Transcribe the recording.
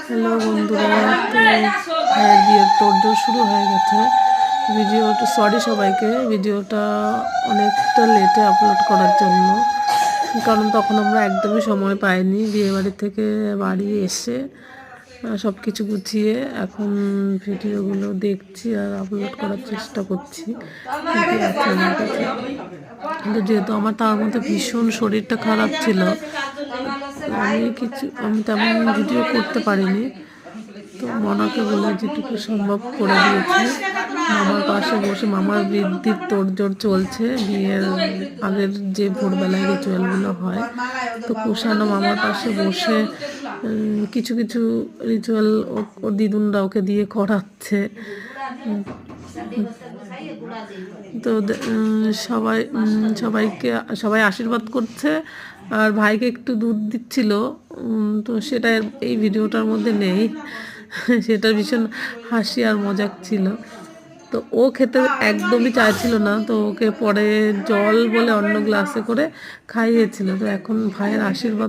Hello বন্ধুরা, তো ভাইয়ের বিয়ের তোড়জোড় শুরু হয়ে গেছে। ভিডিওটা সরি সবাইকে, ভিডিওটা অনেকটা লেটে আপলোড করার জন্য, কারণ তখন আমরা একদমই সময় পাইনি। বিয়েবাড়ি থেকে বাড়ি এসে সব কিছু গুছিয়ে এখন ভিডিওগুলো দেখছি আর আপলোড করার চেষ্টা করছি, কিন্তু আছে আমার কাছে। কিন্তু যেহেতু আমার তার মধ্যে ভীষণ শরীরটা খারাপ ছিল, আমি তেমন ভিডিও করতে পারিনি। তো মনাকে বলে যেটুকু সম্ভব করে দিয়েছে। মামার পাশে বসে মামার বৃদ্ধির তোড়জোড় চলছে। বিয়ের আগের যে ভোরবেলায় রিচুয়ালগুলো হয়, তো কুষানো মামার পাশে বসে কিছু কিছু রিচুয়াল ও দিদুনরা ওকে দিয়ে করাচ্ছে। তো সবাই আশীর্বাদ করছে আর ভাইকে একটু দুধ দিচ্ছিল। তো সেটা এই ভিডিওটার মধ্যে নেই। সেটা ভীষণ হাসি আর মজাক ছিল। তো ও খেতে একদমই চাইছিল না, তো ওকে পরে জল বলে অন্য গ্লাসে করে খাইয়েছিল। তো এখন ভাইয়ের আশীর্বাদ